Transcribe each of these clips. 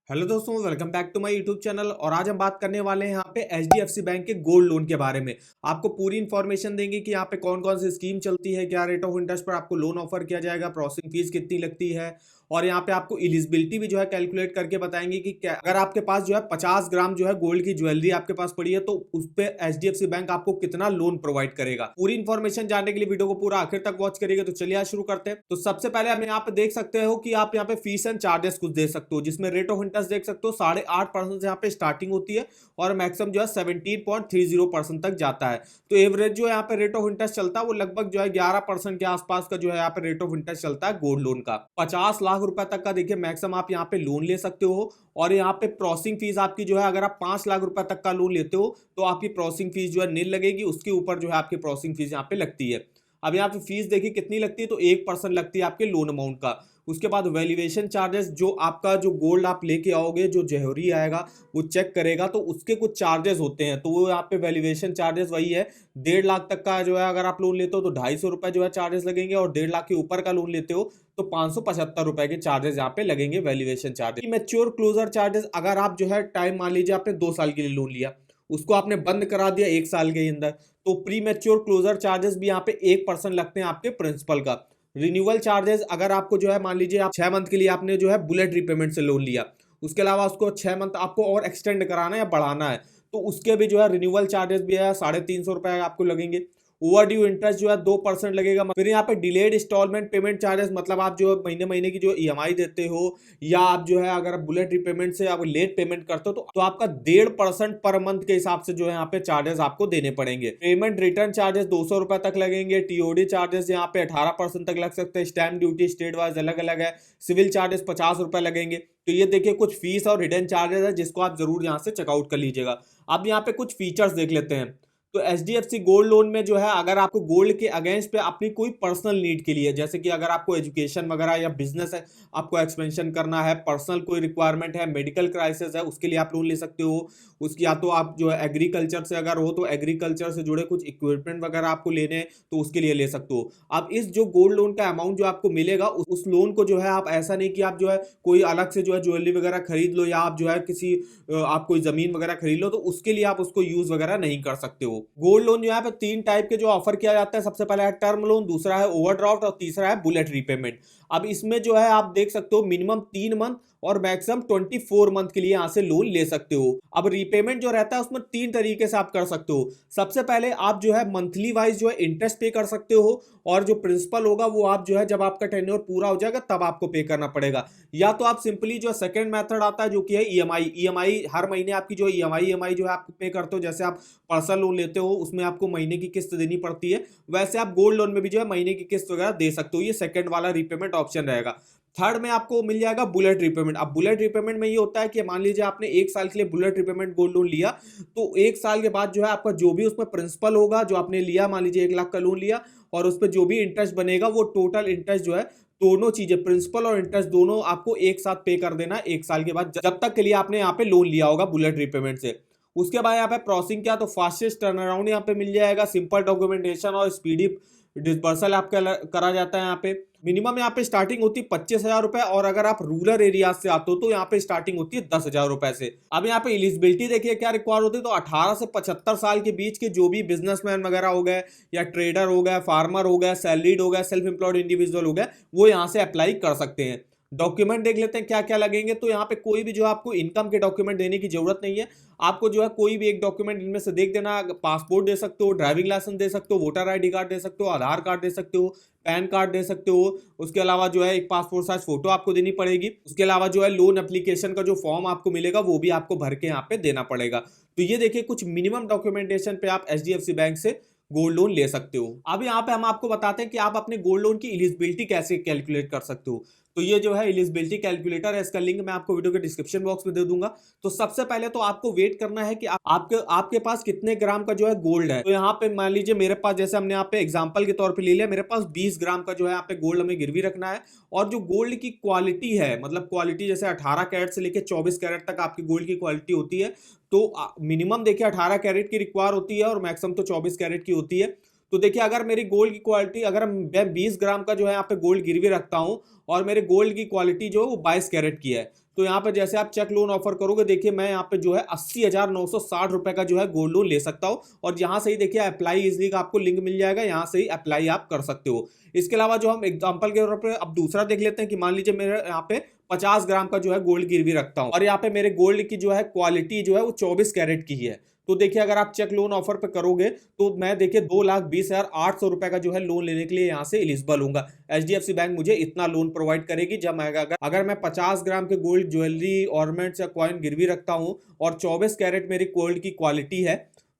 Hello दोस्तों, welcome back to my YouTube channel. और आज हम बात करने वाले हैं यहाँ पे एचडीएफसी बैंक के गोल्ड लोन के बारे में। आपको पूरी इन्फॉर्मेशन देंगे कि यहाँ पे कौन कौन सी स्कीम चलती है, क्या रेट ऑफ इंटरेस्ट पर आपको लोन ऑफर किया जाएगा, प्रोसेसिंग फीस कितनी लगती है, और यहाँ पे आपको एलिजिबिलिटी भी जो है कैलकुलेट करके बताएंगे कि क्या अगर आपके पास जो है 50 ग्राम जो है गोल्ड की ज्वेलरी आपके पास पड़ी है तो उस पे एचडीएफसी बैंक आपको कितना लोन प्रोवाइड करेगा। पूरी इन्फॉर्मेशन जानने के लिए वीडियो को पूरा आखिर तक वॉच करिएगा। तो चलिए आज शुरू करते हैं। तो सबसे पहले हम यहाँ पे देख सकते हो कि आप यहाँ पे फीस एंड चार्जेस कुछ दे सकते हो, जिसमें रेट ऑफ इंटरेस्ट देख सकते हो 8.5% से यहाँ पे स्टार्टिंग होती है और मैक्सिमम जो है 17.30% तक जाता है। तो एवरेज जो यहाँ पे रेट ऑफ इंटरेस्ट चलता है वो लगभग जो है 11% के आसपास का जो है यहाँ पे रेट ऑफ इंटरेस्ट चलता है गोल्ड लोन का। 50 लाख रुपए तक का देखिए मैक्सिमम आप यहाँ पे लोन ले सकते हो। और यहाँ पे प्रोसेसिंग फीस आपकी जो है, अगर आप 5 लाख रुपए तक का लोन लेते हो तो आपकी प्रोसेसिंग फीस जो है नील लगेगी, उसके ऊपर जो है आपकी प्रोसेसिंग फीस यहाँ पे लगती है। अब यहाँ पे फीस देखिए कितनी लगती है, तो 1% लगती है आपके लोन अमाउंट का। उसके बाद वैल्यूएशन चार्जेस, जो आपका जो गोल्ड आप लेके आओगे, जो जौहरी आएगा वो चेक करेगा तो उसके कुछ चार्जेस होते हैं। तो वो यहाँ पे वैल्यूएशन चार्जेस वही है, 1.5 लाख तक का जो है अगर आप लोन लेते हो तो 250 रुपए जो है चार्जेस लगेंगे, और 1.5 लाख के ऊपर का लोन लेते हो तो 575 रुपए के चार्जेस यहाँ पे लगेंगे valuation charges. Mature closure charges, अगर आप जो है टाइम मान लीजिए आपने 2 साल के लिए लोन लिया, उसको आपने बंद करा दिया 1 साल के अंदर, तो प्री मैच्योर क्लोजर चार्जेस भी यहाँ पे 1% लगते हैं आपके प्रिंसिपल का। रिन्यूअल चार्जेस, अगर आपको जो है मान लीजिए आप 6 मंथ के लिए आपने जो है बुलेट रीपेमेंट से लोन लिया, उसके अलावा उसको 6 मंथ आपको और एक्सटेंड कराना है या बढ़ाना है, तो उसके भी जो है रिन्यूअल चार्जेस भी है 350 रुपए आपको लगेंगे। ओवर ड्यू इंटरेस्ट जो है 2% लगेगा। फिर यहाँ पे डिलेड इंस्टॉलमेंट पेमेंट चार्जेस, मतलब आप जो महीने महीने की जो ईएमआई देते हो, या आप जो है अगर बुलेट रीपेमेंट से आप लेट पेमेंट करते हो तो आपका 1.5% पर मंथ के हिसाब से जो है यहाँ पे चार्जेस आपको देने पड़ेंगे। पेमेंट रिटर्न चार्जेस 200 रुपए तक लगेंगे। टीओडी चार्जेस यहाँ पे 18% तक लग सकते हैं। स्टैम्प ड्यूटी स्टेट वाइज अलग अलग है। सिविल चार्जेस 50 रुपए लगेंगे। तो ये देखिए कुछ फीस और हिडन चार्जेस है जिसको आप जरूर यहाँ से चेकआउट कर लीजिएगा। अब यहाँ पे कुछ फीचर्स देख लेते हैं। तो एचडीएफसी गोल्ड लोन में जो है, अगर आपको गोल्ड के अगेंस्ट पे अपनी कोई पर्सनल नीड के लिए, जैसे कि अगर आपको एजुकेशन वगैरह या बिजनेस है, आपको एक्सपेंशन करना है, पर्सनल कोई रिक्वायरमेंट है, मेडिकल क्राइसिस है, उसके लिए आप लोन ले सकते हो। उसकी या तो आप जो है एग्रीकल्चर से अगर हो तो एग्रीकल्चर से जुड़े कुछ इक्विपमेंट वगैरह आपको लेने हैं तो उसके लिए ले सकते हो। अब इस जो गोल्ड लोन का अमाउंट जो आपको मिलेगा, उस लोन को जो है आप ऐसा नहीं कि आप जो है कोई अलग से जो है ज्वेलरी वगैरह खरीद लो, या आप जो है किसी आप कोई जमीन वगैरह खरीद लो तो उसके लिए आप उसको यूज वगैरह नहीं कर सकते हो। गोल्ड लोन जो है 3 टाइप के जो ऑफर किया जाता है, सबसे पहला है टर्म लोन, दूसरा है ओवरड्राफ्ट और तीसरा है बुलेट रीपेमेंट। अब इसमें जो है आप देख सकते हो मिनिमम 3 मंथ और मैक्सिमम 24 मंथ के लिए यहां से लोन ले सकते हो। अब रीपेमेंट जो रहता है उसमें 3 तरीके से आप कर सकते हो। सबसे पहले आप जो है मंथली वाइज जो है इंटरेस्ट पे कर सकते हो, और जो प्रिंसिपल होगा वो आप जो है जब आपका टेन्योर पूरा हो जाएगा तब आपको पे करना पड़ेगा। या तो आप सिंपली जो सेकंड मेथड आता है जो कि है ईएमआई हर महीने आपकी जो ईएमआई जो है आप पे करते हो। जैसे आप पर्सनल लोन लेते हो उसमें आपको महीने की किस्त देनी पड़ती है, वैसे आप गोल्ड लोन में भी जो है महीने की किस्त वगैरह दे सकते हो। ये सेकंड वाला रीपेमेंट ऑप्शन रहेगा। थर्ड में आपको मिल जाएगा बुलेट रीपेमेंट। अब बुलेट रीपेमेंट में ये होता है कि मान लीजिए आपने 1 साल के लिए बुलेट रीपेमेंट गोल्ड लोन लिया, तो 1 साल के बाद जो है आपका जो भी उसमें प्रिंसिपल होगा जो आपने लिया, मान लीजिए 1 लाख का लोन लिया, और उस पर जो भी इंटरेस्ट बनेगा वो टोटल इंटरेस्ट जो है, दोनों चीजें प्रिंसिपल और इंटरेस्ट दोनों आपको एक साथ पे कर देना 1 साल के बाद, जब तक के लिए आपने यहाँ पे लोन लिया होगा बुलेट रीपेमेंट से। उसके बाद यहाँ पे प्रोसेसिंग क्या, तो फास्टेस्ट टर्न अराउंड यहाँ पे मिल जाएगा, सिंपल डॉक्यूमेंटेशन और स्पीडी डिसबर्सल आपका करा जाता है। यहाँ पे मिनिमम यहाँ पे स्टार्टिंग होती है 25,000 रुपए, और अगर आप रूरल एरिया से आते हो तो यहाँ पे स्टार्टिंग होती है 10,000 रुपए से। अब यहाँ पे एलिजिबिलिटी देखिए क्या रिक्वायर होती है, तो 18 से 75 साल के बीच के जो भी बिजनेसमैन वगैरह हो गए, या ट्रेडर हो गए, फार्मर हो गए, सैलरीड हो गए, सेल्फ एम्प्लॉयड इंडिविजुअल हो गए, वो यहाँ से अप्लाई कर सकते हैं। डॉक्यूमेंट देख लेते हैं क्या क्या लगेंगे। तो यहाँ पे कोई भी जो आपको इनकम के डॉक्यूमेंट देने की जरूरत नहीं है। आपको जो है कोई भी एक डॉक्यूमेंट इनमें से देख देना। पासपोर्ट दे सकते हो, ड्राइविंग लाइसेंस दे सकते हो, वोटर आईडी कार्ड दे सकते हो, आधार कार्ड दे सकते हो, पैन कार्ड दे सकते हो। उसके अलावा जो है एक पासपोर्ट साइज फोटो आपको देनी पड़ेगी। उसके अलावा जो है लोन एप्लीकेशन का जो फॉर्म आपको मिलेगा वो भी आपको भर के यहाँ पे देना पड़ेगा। तो ये देखिए कुछ मिनिमम डॉक्यूमेंटेशन पे आप एचडीएफसी बैंक से गोल्ड लोन ले सकते हो। अब यहाँ पे हम आपको बताते हैं कि आप अपने गोल्ड लोन की एलिजिबिलिटी कैसे कैलकुलेट कर सकते हो। तो ये जो है एलिजिबिलिटी कैलकुलेटर है, इसका लिंक मैं आपको वीडियो के डिस्क्रिप्शन बॉक्स में दे दूंगा। तो सबसे पहले तो आपको वेट करना है कि आपके पास कितने ग्राम का जो है गोल्ड है। तो यहाँ पे मान लीजिए मेरे पास, जैसे हमने यहाँ पे एग्जांपल के तौर पे ले लिया, मेरे पास 20 ग्राम का जो है यहाँ पे गोल्ड हमें गिरवी रखना है। और जो गोल्ड की क्वालिटी है, मतलब क्वालिटी जैसे 18 कैरेट से लेकर 24 कैरेट तक आपकी गोल्ड की क्वालिटी होती है। तो मिनिमम देखिए 18 कैरेट की रिक्वायर होती है और मैक्सिमम तो 24 कैरेट की होती है। तो देखिए अगर मेरी गोल्ड की क्वालिटी, अगर मैं 20 ग्राम का जो है यहाँ पे गोल्ड गिरवी रखता हूँ और मेरे गोल्ड की क्वालिटी जो है वो 22 कैरेट की है, तो यहाँ पे जैसे आप चेक लोन ऑफर करोगे, देखिए मैं यहाँ पे जो है 80,960 रुपए का जो है गोल्ड लोन ले सकता हूँ। और यहाँ से ही देखिए अप्लाई इजली का आपको लिंक मिल जाएगा, यहाँ से ही अप्लाई आप कर सकते हो। इसके अलावा जो हम एग्जांपल के तौर पे अब दूसरा देख लेते हैं कि मान लीजिए मेरे यहाँ पे 50 ग्राम का जो है गोल्ड गिरवी रखता हूँ और यहाँ पे मेरे गोल्ड की जो है क्वालिटी जो है वो 24 कैरेट की ही है। तो देखिए अगर आप चेक लोन ऑफर पे करोगे तो मैं देखिए 2,20,800 रुपए का जो है लोन लेने के लिए यहाँ से एलिजिबल हूंगा। एचडीएफसी बैंक मुझे इतना लोन प्रोवाइड करेगी जब मैं अगर मैं 50 ग्राम के गोल्ड ज्वेलरी ऑर्नामेंट्स या कॉइन गिरवी रखता हूँ और 24 कैरेट मेरी गोल्ड की क्वालिटी है,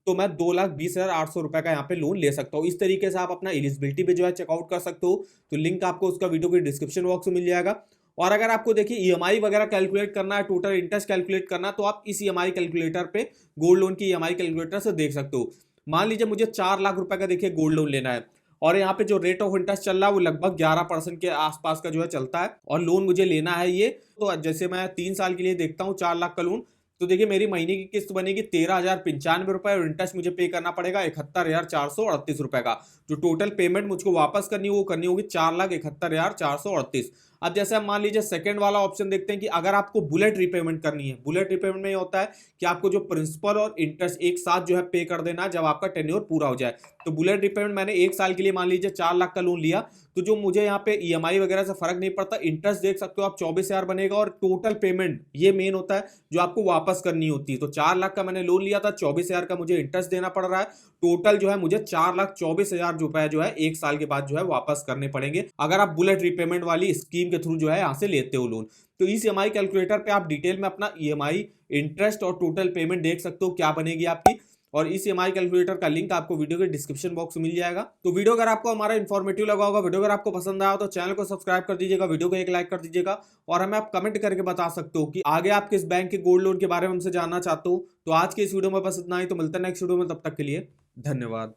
तो मैं 2,20,800 रुपए का यहाँ पे लोन ले सकता हूँ। इस तरीके से आप अपना एलिजिबिलिटी पे जो है चेकआउट कर सकते हो। तो लिंक आपको उसका वीडियो के डिस्क्रिप्शन बॉक्स में मिल जाएगा। और अगर आपको देखिए ईएमआई वगैरह कैलकुलेट करना है, टोटल इंटरेस्ट कैलकुलेट करना है, तो आप इस ईएमआई कैलकुलेटर पे गोल्ड लोन की ईएमआई कैलकुलेटर से देख सकते हो। मान लीजिए मुझे 4 लाख रुपए का देखिए गोल्ड लोन लेना है और यहाँ पे जो रेट ऑफ इंटरेस्ट चल रहा है वो लगभग 11% के आसपास का जो है चलता है और लोन मुझे लेना है ये। तो जैसे मैं 3 साल के लिए देखता हूँ 4 लाख का लोन, तो देखिए मेरी महीने की किस्त बनेगी 13,095 रुपए और इंटरेस्ट मुझे पे करना पड़ेगा 71,438 रुपए का। जो टोटल पेमेंट मुझको वापस करनी वो करनी होगी 4,71,438। अब जैसे हम मान लीजिए सेकंड वाला ऑप्शन देखते हैं कि अगर आपको बुलेट रीपेमेंट करनी है। बुलेट रीपेमेंट में ये होता है कि आपको जो प्रिंसिपल और इंटरेस्ट एक साथ जो है पे कर देना जब आपका टेन्योर पूरा हो जाए। तो बुलेट रीपेमेंट मैंने 1 साल के लिए मान लीजिए 4 लाख का लोन लिया, तो जो मुझे यहाँ पे ईएमआई वगैरह से फर्क नहीं पड़ता, इंटरेस्ट देख सकते हो आप 24,000 बनेगा और टोटल पेमेंट ये मेन होता है जो आपको वापस करनी होती है। तो 4 लाख का मैंने लोन लिया था, 24,000 का मुझे इंटरेस्ट देना पड़ रहा है। टोटल जो है मुझे 4,24,000 रुपए जो है 1 साल के बाद जो है वापस करने पड़ेंगे अगर आप बुलेट रीपेमेंट वाली स्कीम के थ्रू जो है यहाँ से लेते हो लोन। तो इस ईएमआई कैलकुलेटर पे आप डिटेल में अपना ईएमआई, इंटरेस्ट और टोटल पेमेंट देख सकते हो क्या बनेगी आपकी। और इस ईएमआई कैलकुलेटर का लिंक आपको वीडियो के डिस्क्रिप्शन बॉक्स में मिल जाएगा। तो वीडियो अगर आपको हमारा इन्फॉर्मेटिव लगा होगा, वीडियो अगर आपको पसंद आया हो तो चैनल को सब्सक्राइब कर दीजिएगा, वीडियो को एक लाइक कर दीजिएगा और हमें आप कमेंट करके बता सकते हो कि आगे आप किस बैंक के गोल्ड लोन के बारे में हमसे जानना चाहते हो। तो आज के इस वीडियो में बस इतना ही, तो मिलते हैं नेक्स्ट वीडियो में, तब तक के लिए धन्यवाद।